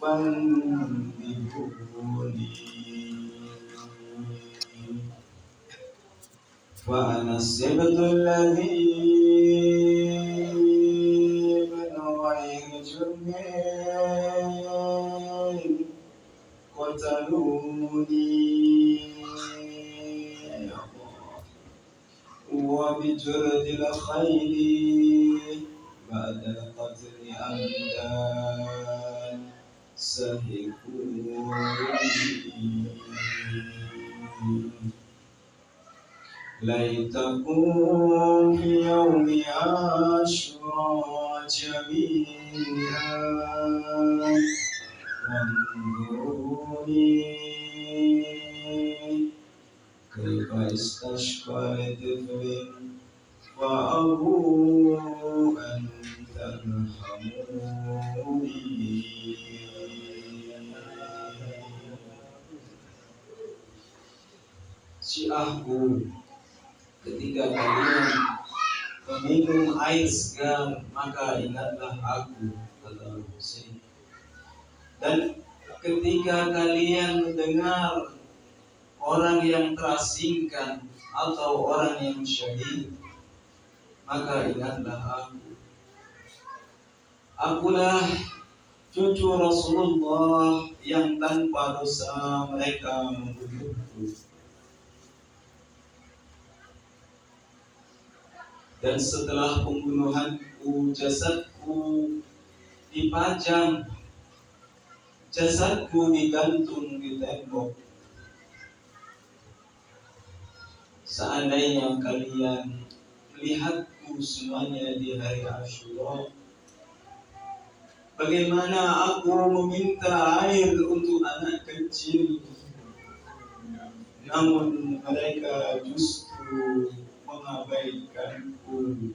فانبئوني وأنا السبت الذي من غير جرم قتلوني وبجرد الخيل بعد القتل أمدا سهقوني ليتكم في يوم عاشوراء جميعا وانظروني كيف استشفى لطفل فأبوا أن ترحموني. Syiahku, ketika kalian meminum air segar, maka ingatlah aku, kata Husain. Dan ketika kalian mendengar orang yang terasingkan atau orang yang syahid, maka ingatlah aku. Akulah cucu Rasulullah yang tanpa dosa mereka membunuhku. Dan setelah pembunuhanku, jasadku dipajang, jasadku digantung di tembok. Seandainya kalian melihatku semuanya di hari Asyura, bagaimana aku meminta air untuk anak kecil, namun mereka justru mengabaikanku.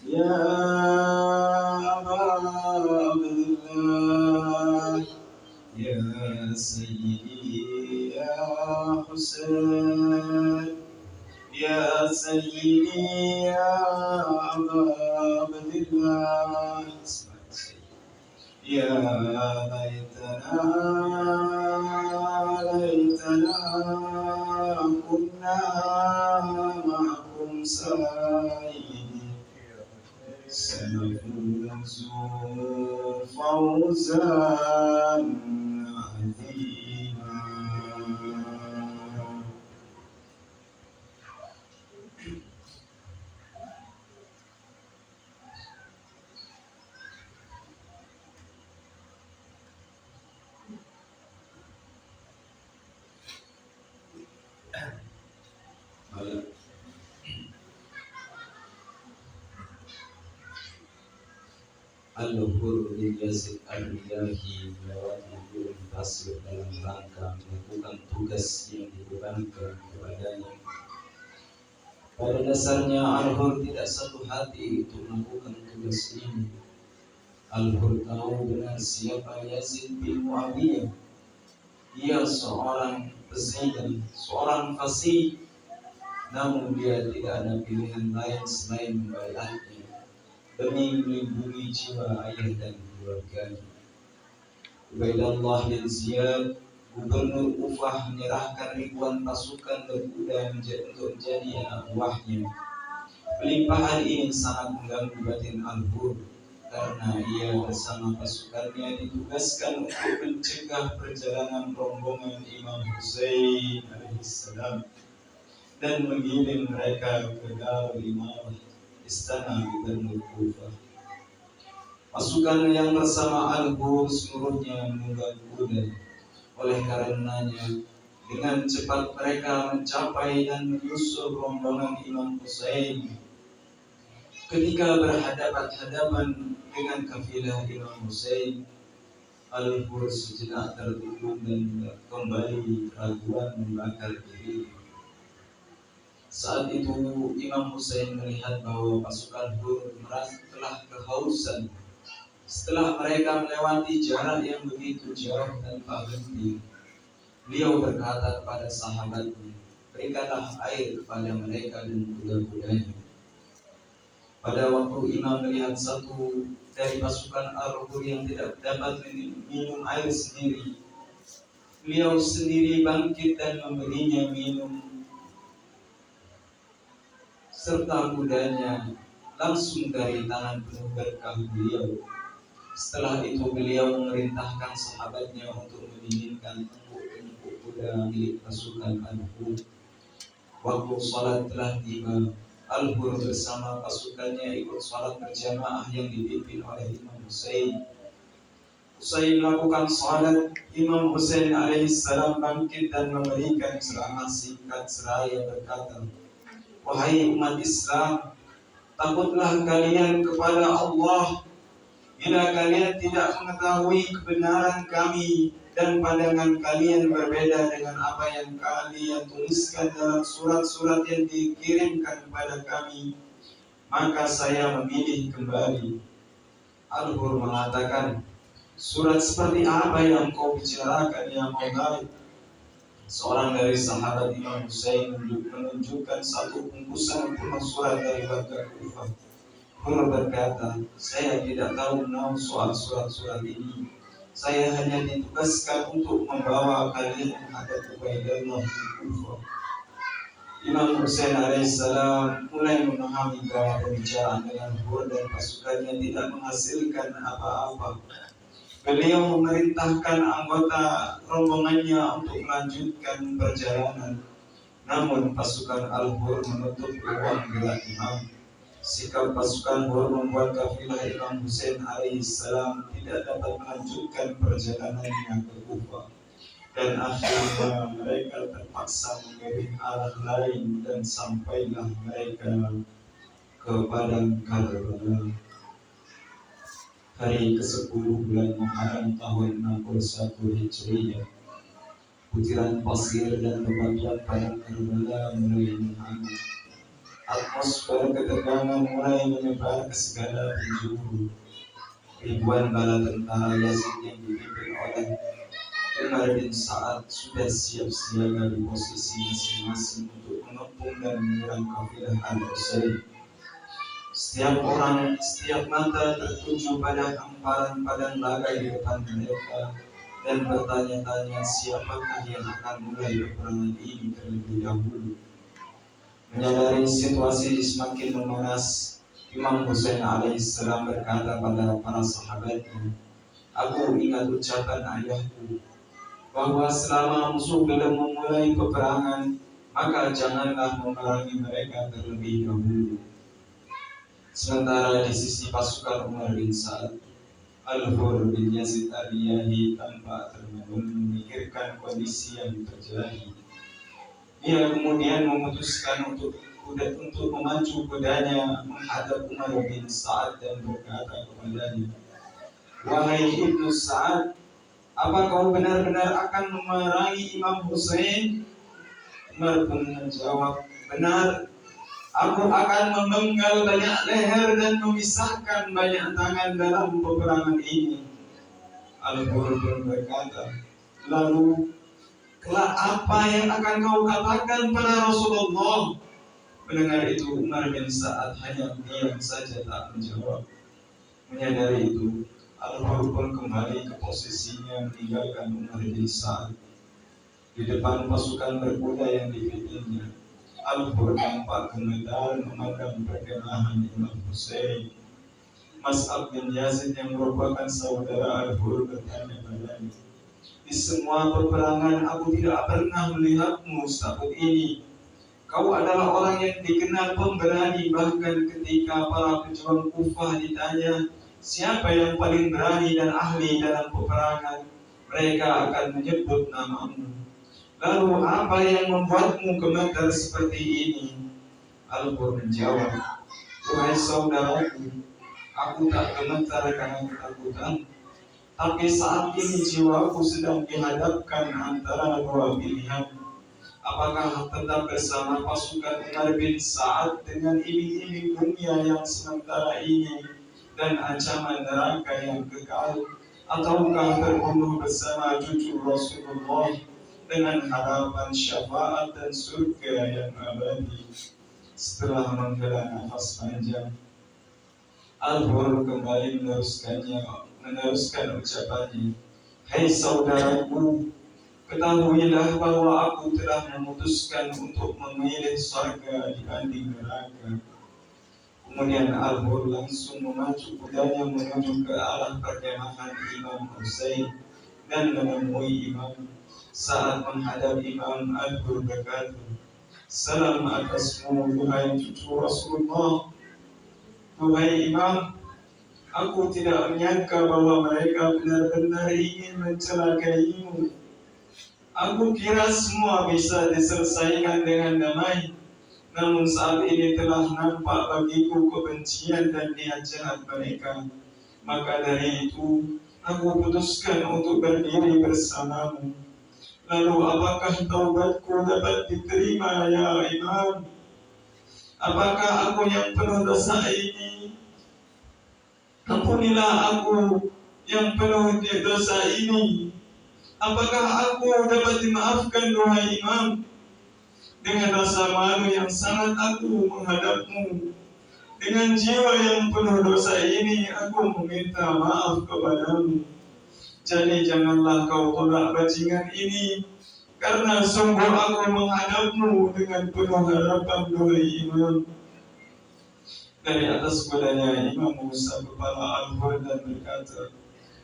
Ya Aba Abdullah, ya Sayyidi ya Husain, ya Sayyidi ya Aba Abdullah, ya laitana kunna ma'akum sayyidi sanafuzu fawzan azima. Al-Luhur bin Yazid al-Riyahi melewati gurun pasir dalam rangka melakukan tugas yang dibebankan kepadanya. Pada dasarnya Al-Hur tidak satu hati untuk melakukan tugas ini. Al-Hur tahu benar siapa Yazid bin Muawiyah. Dia seorang peziarah, seorang fasih, namun dia tidak ada pilihan lain selain membaiatnya demi melindungi jiwa ayah dan keluarganya. Ubaidullah bin Ziyad, gubernur Kufah, menyerahkan ribuan pasukan berkuda untuk menjadi anak buahnya. Pelimpahan ini sangat mengganggu batin Al-Hur karena ia bersama pasukannya ditugaskan untuk mencegah perjalanan rombongan Imam Husain alaihissalam dan mengirim mereka ke Darul Imamah, istana gubernur Kufah. Pasukan yang bersama Al-Hur seluruhnya menunggang kuda. Oleh karenanya, dengan cepat mereka mencapai dan menyusul rombongan Imam Husain. Ketika berhadapan-hadapan dengan kafilah Imam Husain, Al-Hur sejenak tertegun dan kembali keraguan membakar diri. Saat itu Imam Husain melihat bahwa pasukan Hur telah kehausan. Setelah mereka melewati jarak yang begitu jauh tanpa henti, beliau berkata kepada sahabatnya, "Berikanlah air kepada mereka dan kuda-kudanya." Pada waktu Imam melihat satu dari pasukan Al-Hur yang tidak dapat minum air sendiri. Beliau sendiri bangkit dan memberinya minum, serta kudanya langsung dari tangan penuh berkah beliau. Setelah itu beliau memerintahkan sahabatnya untuk mendinginkan empuk-empuk kuda milik pasukan Al-Hur. Waktu sholat telah tiba. Al-Hur bersama pasukannya ikut sholat berjamaah yang dipimpin oleh Imam Husain. Usai melakukan salat, Imam Husain alaihissalam bangkit dan memberikan ceramah singkat seraya berkata, "Wahai umat Islam, takutlah kalian kepada Allah. Bila kalian tidak mengetahui kebenaran kami dan pandangan kalian berbeda dengan apa yang kalian tuliskan dalam surat-surat yang dikirimkan kepada kami, maka saya memilih kembali." Al-Hur mengatakan, "Surat seperti apa yang kau bicarakan ya Maulana?" Seorang dari sahabat Imam Husain menunjukkan satu bungkusan penuh surat dari warga Kufah. Hur berkata, "Saya tidak tahu menau soal surat-surat ini. Saya hanya ditugaskan untuk membawa kalian menghadap Ubaidillah di Kufah." Imam Husain alaihissalam mulai memahami bahwa pembicaraan dengan Hur dan pasukannya tidak menghasilkan apa-apa. Beliau memerintahkan anggota rombongannya untuk melanjutkan perjalanan. Namun pasukan Al-Hur menutup ruang gerak imam. Sikap pasukan Hur membuat kafilah Imam Husain alaihissalam tidak dapat melanjutkan perjalanannya ke Kufah. Dan akhirnya mereka terpaksa memilih arah lain dan sampailah mereka ke padang Karbala. Hari ke-10 bulan Muharram tahun 61 Hijriah, butiran pasir dan bebatuan padang Karbala mulai menghangat. Atmosfer ketegangan mulai menyebar ke segala penjuru. Ribuan bala tentara Yazid yang dipimpin oleh Umar bin Sa'ad sudah siap siaga di posisi masing-masing untuk mengepung dan menyerang kafilah Al-Husain. Setiap mata tertuju pada hamparan padang laga di depan mereka dan bertanya-tanya siapakah yang akan mulai peperangan ini terlebih dahulu. Menyadari situasi semakin memanas, Imam Husain alaihissalam berkata pada para sahabatnya, "Aku ingat ucapan ayahku bahwa selama musuh belum memulai peperangan, maka janganlah memerangi mereka terlebih dahulu." Sementara di sisi pasukan Umar bin Sa'ad, Al-Hur bin Yazid al-Riyahi tanpa termenung memikirkan kondisi yang terjadi. Dia kemudian memutuskan untuk memacu kudanya menghadap Umar bin Sa'ad dan berkata kepadanya, "Wahai Ibnu Sa'ad, apa kau benar-benar akan memerangi Imam Husain?" Umar pun menjawab, "Benar. Aku akan memenggal banyak leher dan memisahkan banyak tangan dalam peperangan ini." Al-Hur pun berkata, "Lalu, kelak apa yang akan kau katakan pada Rasulullah?" Mendengar itu, Umar bin Sa'ad hanya diam saja tak menjawab. Menyadari itu, Al-Hur pun kembali ke posisinya meninggalkan Umar bin Sa'ad. Di depan pasukan berkuda yang dipimpinnya, Al-Hur nampak gemetar memandang perkemahan Imam Husain. Mas'ab bin Yazid yang merupakan saudara Al-Hur bertanya padanya, "Di semua peperangan aku tidak pernah melihatmu setakut ini. Kau adalah orang yang dikenal pemberani, bahkan ketika para pejuang Kufah ditanya siapa yang paling berani dan ahli dalam peperangan, mereka akan menyebut namamu. Lalu apa yang membuatmu gemetar seperti ini?" Al-Hur menjawab, "Wahai saudaraku, aku tak gemetar karena ketakutan, tapi saat ini jiwaku sedang dihadapkan antara dua pilihan. Apakah tetap bersama pasukan Umar bin Sa'ad dengan iming-iming dunia yang sementara ini dan ancaman neraka yang kekal, ataukah terbunuh bersama cucu Rasulullah dengan harapan syafaat dan surga yang abadi?" Setelah menghela nafas panjang, Al-Hur kembali meneruskan ucapannya. Hai saudaraku, ketahuilah bahwa aku telah memutuskan untuk memilih surga dibanding neraka. Kemudian Al-Hur langsung memacu kudanya menuju ke arah perkemahan Imam Hussein dan menemui Imam. Saat menghadap Imam, Al-Hur berkata, "Salam atasmu, duhai cucu Rasulullah." "Duhai Imam, aku tidak menyangka bahwa mereka benar-benar ingin mencelakaimu. Aku kira semua bisa diselesaikan dengan damai. Namun saat ini telah nampak bagiku kebencian dan niat jahat mereka. Maka dari itu, aku putuskan untuk berdiri bersamamu. Lalu apakah taubatku dapat diterima, ya Imam? Apakah aku yang penuh dosa ini? Ampunilah aku yang penuh dosa ini. Apakah aku dapat dimaafkan, duhai Imam?" Dengan rasa malu yang sangat aku menghadapmu. Dengan jiwa yang penuh dosa ini, aku meminta maaf kepadamu. Jadi janganlah kau tolak bajingan ini, karena sungguh aku menghadapmu dengan penuh harapan, duhai Imam. Dari atas kudanya Imam Musa kepala Al-Hur dan berkata,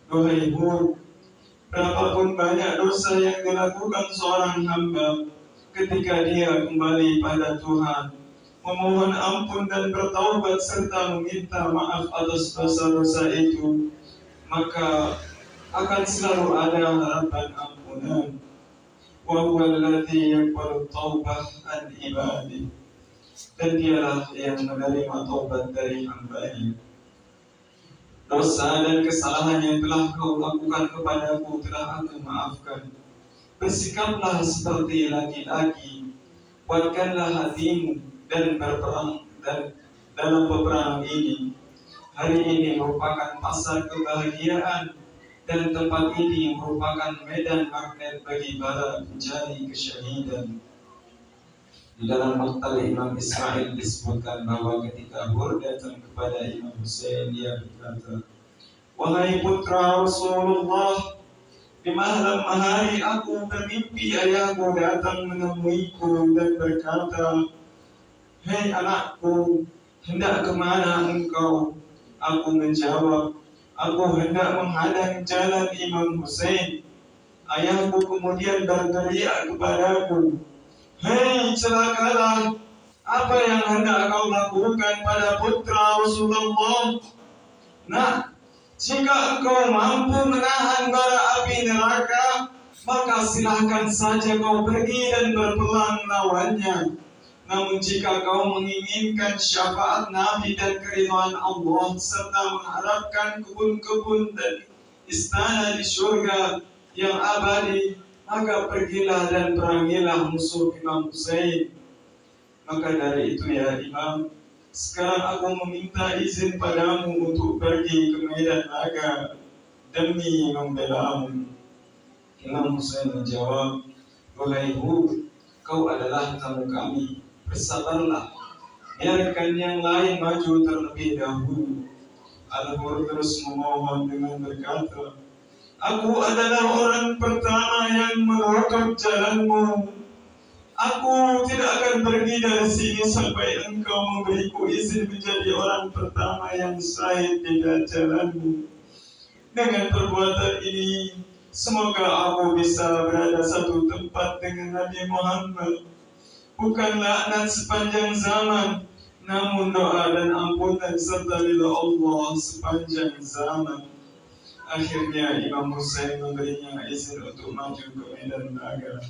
"Duhai Hur, berapapun banyak dosa yang dilakukan seorang hamba ketika dia kembali pada Tuhan, memohon ampun dan bertaubat serta meminta maaf atas dosa-dosa itu, maka akan selalu ada harapan ampunan. Wa huwa alladzi yaqbalu taubah an ibadi." Dan dialah yang menerima taubat dari hamba-Nya. Dosa dan kesalahan yang telah kau lakukan kepadaku telah aku maafkan. Bersikaplah seperti laki-laki, kuatkanlah hatimu dan berperang dan dalam peperangan ini. Hari ini merupakan pasar kebahagiaan dan tempat ini merupakan medan magnet bagi para pencari kesyahidan. Di dalam maktal Imam Ismail disebutkan bahwa ketika Hur datang kepada Imam Hussein, dia berkata, "Wahai putra Rasulullah, di malam hari aku bermimpi ayahku datang menemuiku dan berkata, 'Hei anakku, hendak kemana engkau?' Aku menjawab, 'Aku hendak menghadang jalan Imam Hussein.' Ayahku kemudian berteriak kepadaku, 'Hei celakalah, apa yang hendak kau lakukan pada putra Rasulullah? Nah, jika engkau mampu menahan bara api neraka, maka silahkan saja kau pergi dan berperang lawannya. Namun jika kau menginginkan syafaat Nabi dan keridhaan Allah serta mengharapkan kebun-kebun dan istana di surga yang abadi, maka pergilah dan perangilah musuh Imam Hussein.' Maka dari itu, ya Imam, sekarang aku meminta izin padamu untuk pergi ke medan laga demi membelamu." Imam Hussein menjawab, "Wahai Hur, kau adalah tamu kami, bersabarlah, biarkan yang lain maju terlebih dahulu." Al-Hur terus memohon dengan berkata, "Aku adalah orang pertama yang menutup jalanmu. Aku tidak akan pergi dari sini sampai engkau memberiku izin menjadi orang pertama yang syahid di jalanmu. Dengan perbuatan ini, semoga aku bisa berada satu tempat dengan Nabi Muhammad. Bukan laknat sepanjang zaman, namun doa dan ampunan serta ridha Allah sepanjang zaman." Akhirnya Imam Hussein memberinya izin untuk maju ke medan laga.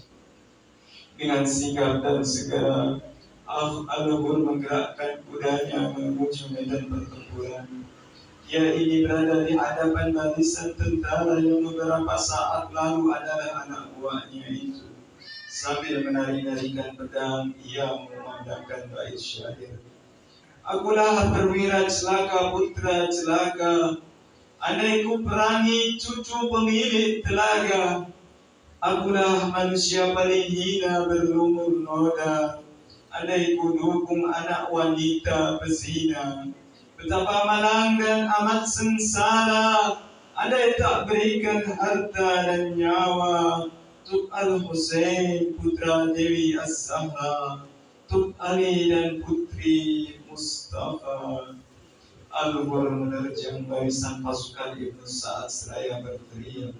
Dengan sigap dan segera, Al-Hur menggerakkan kudanya menuju medan pertempuran. Dia ini berada di hadapan barisan tentara yang beberapa saat lalu adalah anak buahnya itu. Sambil menari-narikan pedang, ia memandangkan bait syair, "Akulah perwira celaka, putra celaka. Andai ku perangi cucu pemilik telaga. Akulah manusia paling hina berlumur noda. Andai ku dukung anak wanita bezina. Betapa malang dan amat sengsara andai tak berikan harta dan nyawa untuk Al-Husain putra Dewi Az-Zahra, untuk Ali dan putri Mustafa. Al-Hur menerjang barisan pasukan Ibnu Sa'ad seraya berteriak,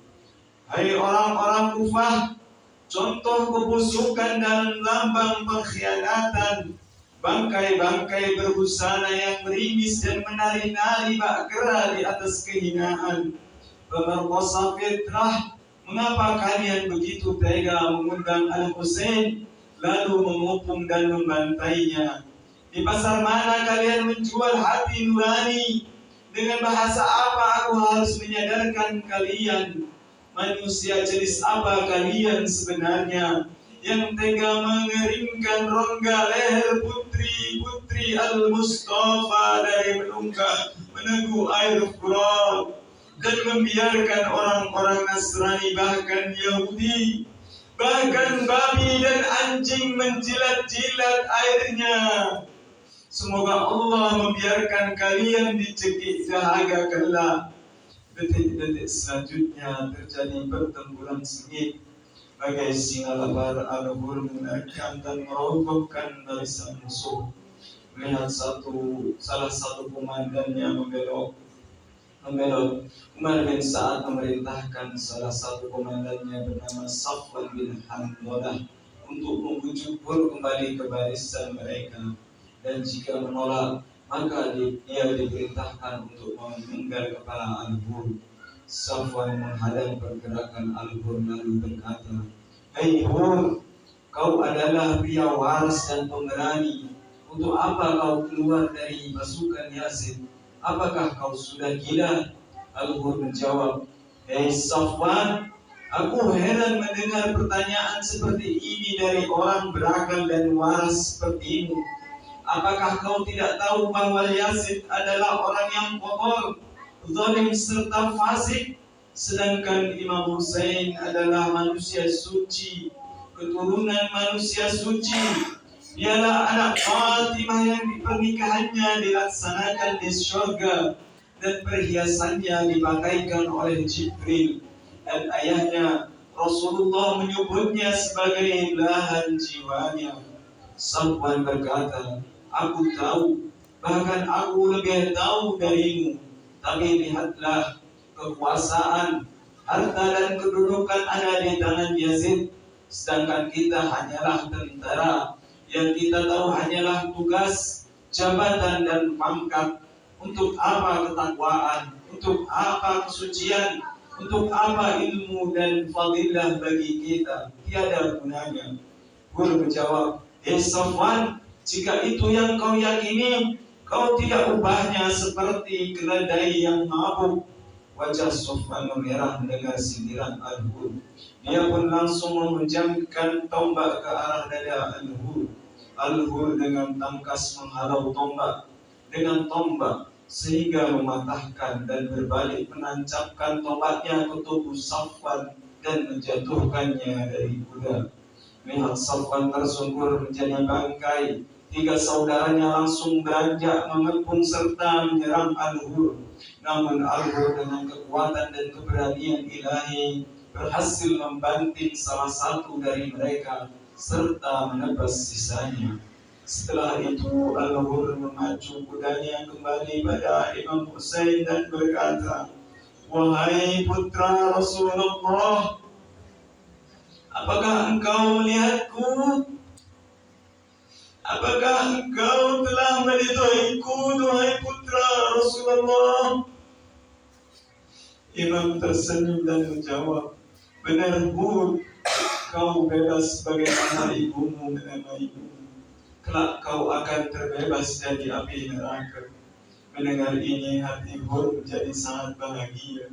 "Hai orang-orang Kufah, contoh kebusukan dan lambang pengkhianatan, bangkai-bangkai berbusana yang berimis dan menari-nari bak gera di atas kehinaan, pemerkosa fitrah, mengapa kalian begitu tega mengundang Al-Husain lalu mengepung dan membantainya? Di pasar mana kalian menjual hati nurani? Dengan bahasa apa aku harus menyadarkan kalian? Manusia jenis apa kalian sebenarnya yang tega mengeringkan rongga leher putri-putri Al-Mustafa dari meneguk air Furat dan membiarkan orang-orang Nasrani bahkan Yahudi, bahkan babi dan anjing menjilat-jilat airnya? Semoga Allah membiarkan kalian dicekik dahaga kelak." Detik-detik selanjutnya terjadi pertempuran sengit. Bagai singa lebar, Al-Hur menaikkan dan merobohkan barisan musuh. Melihat salah satu komandannya membelot. Umar bin Sa'ad memerintahkan salah satu komandannya bernama Safwan bin Handalah untuk membujuk Hur kembali ke barisan mereka. Dan jika menolak, maka dia diperintahkan untuk memenggal kepala Al-Hur. Safwan menghadang pergerakan Al-Hur lalu berkata, "Hei Hur, kau adalah pria waras dan pemberani. Untuk apa kau keluar dari pasukan Yazid? Apakah kau sudah gila?" Al-Hur menjawab, "Hei Safwan, aku heran mendengar pertanyaan seperti ini dari orang berakal dan waras sepertimu. Apakah kau tidak tahu bahwa Yazid adalah orang yang kotor, zalim serta fasik, sedangkan Imam Husain adalah manusia suci, keturunan manusia suci. Dialah anak Fatimah yang pernikahannya dilaksanakan di surga dan perhiasannya dipakaikan oleh Jibril, dan ayahnya Rasulullah menyebutnya sebagai belahan jiwanya." Safwan berkata, "Aku tahu, bahkan aku lebih tahu darimu. Tapi lihatlah, kekuasaan, harta dan kedudukan ada di tangan Yazid, sedangkan kita hanyalah tentara. Yang kita tahu hanyalah tugas, jabatan dan pangkat. Untuk apa ketakwaan? Untuk apa kesucian? Untuk apa ilmu dan fadilah bagi kita? Tiada gunanya." Hur menjawab, "Hei Safwan, jika itu yang kau yakini, kau tidak ubahnya seperti keledai yang mabuk." Wajah Safwan memerah mendengar sindiran Al-Hur. Dia pun langsung memenjamkan tombak ke arah dada Al-Hur. Al-Hur dengan tangkas menghalau tombak sehingga mematahkan dan berbalik menancapkan tombaknya ke tubuh Safwan dan menjatuhkannya dari kuda. Melihat Safwan tersungkur menjadi bangkai, 3 saudaranya langsung beranjak mengepung serta menyerang Al-Hur. Namun Al-Hur dengan kekuatan dan keberanian ilahi berhasil membanting salah satu dari mereka serta menebas sisanya. Setelah itu Al-Hur memacu kudanya kembali pada Imam Husain dan berkata, "Wahai putra Rasulullah, apakah engkau melihatku? Apakah engkau telah meridhoiku, duhai putra Rasulullah?" Imam tersenyum dan menjawab, "Benar Hur, kau bebas sebagaimana ibumu menamaimu. Kelak kau akan terbebas dari api neraka." Mendengar ini hati Hur menjadi sangat bahagia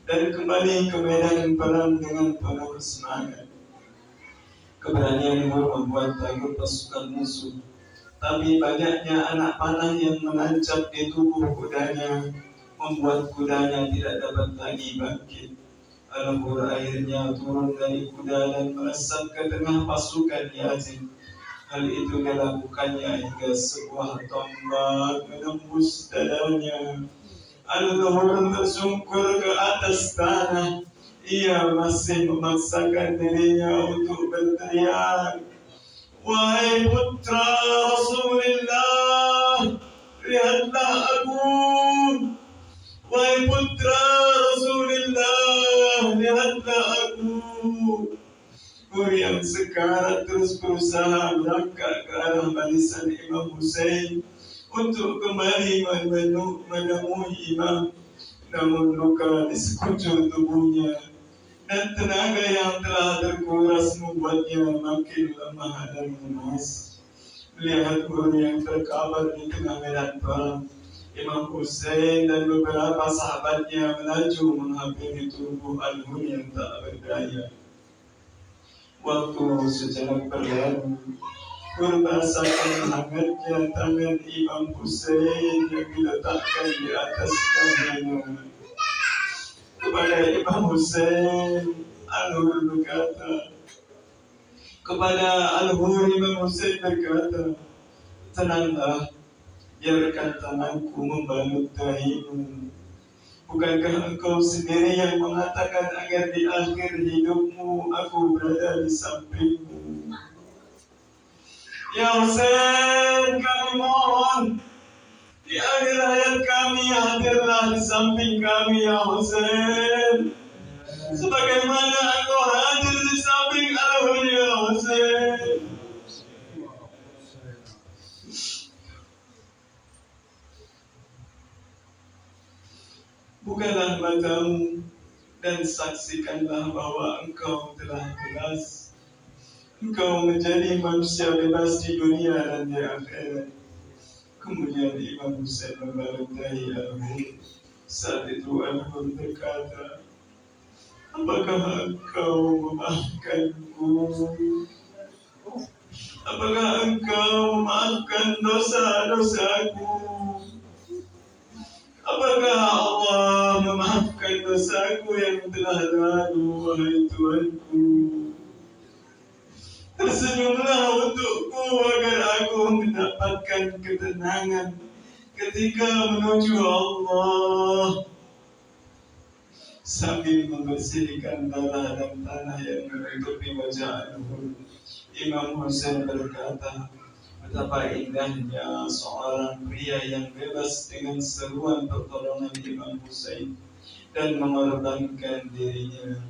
dan kembali ke medan perang dengan penuh semangat. Keberanian Hur membuat takut pasukan musuh, tapi banyaknya anak panah yang menancap di tubuh kudanya membuat kudanya tidak dapat lagi bangkit. Al-Hur akhirnya turun dari kuda dan melesat ke tengah pasukan Yazid. Hal itu dilakukannya hingga sebuah tombak menembus dadanya. Al-Luhur tersungkur ke atas tanah. Ia masih memaksakan dirinya untuk berteriak, "Wahai putra Rasulullah, lihatlah aku! Wahai putra Rasulullah, lihatlah aku!" Hur yang sekarat terus berusaha melangkah ke arah barisan Imam Hussein untuk kembali menemui Imam, namun luka di sekujur tubuhnya dan tenaga yang telah terkuras membuatnya makin lemah dan lemas. Melihat Hur yang terkapar di tengah medan perang, Imam Hussein dan beberapa sahabatnya melaju menghampiri tubuh Al-Hur yang tak berdaya. Waktu sejenak berlalu, Hur merasakan hangatnya tangan Imam Hussein yang diletakkan di atas kakinya. Kepada Imam Hussein, Al-Hur berkata, Imam Hussein berkata, "Tenanglah, biarkan tanganku membalut dahimu. Bukankah engkau sendiri yang mengatakan agar di akhir hidupmu aku berada di sampingmu? Ya Hussein, kami mohon, di akhir hayat kami hadirlah di samping kami, ya Hussein. Sebagaimana engkau hadir di samping Al-Hur, ya Hussein." Bukalah matamu dan saksikanlah bahwa engkau telah bebas. Engkau menjadi manusia bebas di dunia dan di akhirat. Kemudian Imam Hussein membalut dahi Al-Hur. Saat itu Al-Hur berkata, "Apakah engkau memaafkanku? Apakah engkau memaafkan dosa-dosaku? Apakah Allah memaafkan dosaku yang telah lalu, wahai Tuanku? Tersenyumlah untukku agar aku mendapatkan ketenangan ketika menuju Allah." Sambil membersihkan darah dan tanah yang menutupi wajah Al-Hur, Imam Hussein berkata, betapa indahnya seorang pria yang bebas dengan seruan pertolongan Imam Hussein dan mengorbankan dirinya.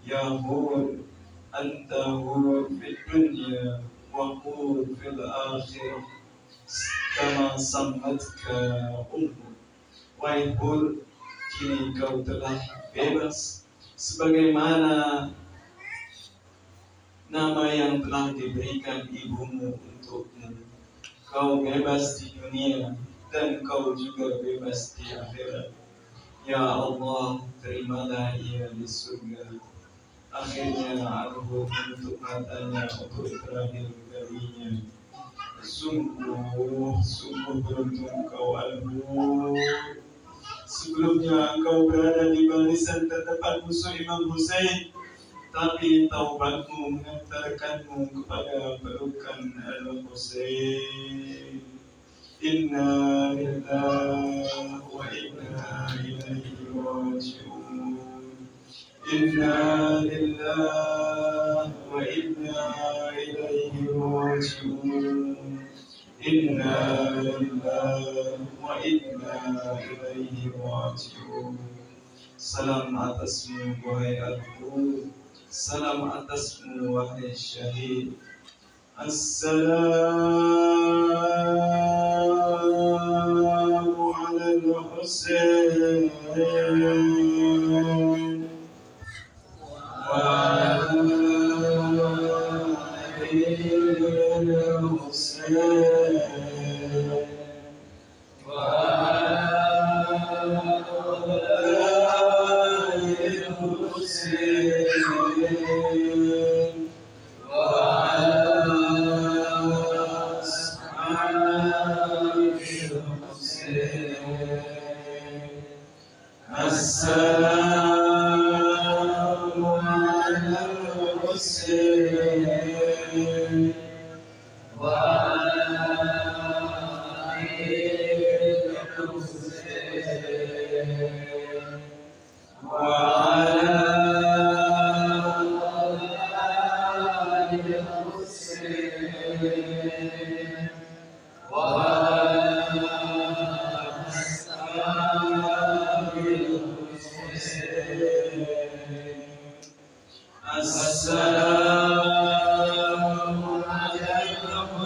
Ya Hur, anta Hur fid dunya wa Hur fil akhirah, kama sammatka ummu. Wahai Hur, kini kau telah bebas sebagaimana nama yang telah diberikan ibumu untukmu. Kau bebas di dunia dan kau juga bebas di akhirat. Ya Allah, terimalah ia di surga. Akhirnya Al-Hur menutup matanya untuk terakhir kalinya. Sungguh beruntung kau, Al-Hur. Sebelumnya engkau berada di barisan terdepan musuh Imam Hussein, tapi taubatmu mengantarkanmu kepada pelukan Al-Hussein. Inna lillahi wa inna ilaihi raji'un. Inna lillahi wa inna ilaihi raji'un. Inna lillahi wa inna ilaihi raji'un. Salam atasmu wahai Al-Hur, salam atasmu wahai syahid. Assalamu ala al-Husain wa ala al-Husain wa ala al-Husain wa Assalamu ala al-Husain wa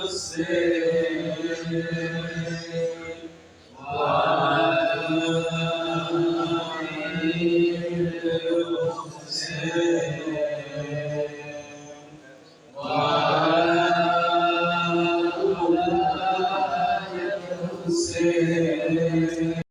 Hussein,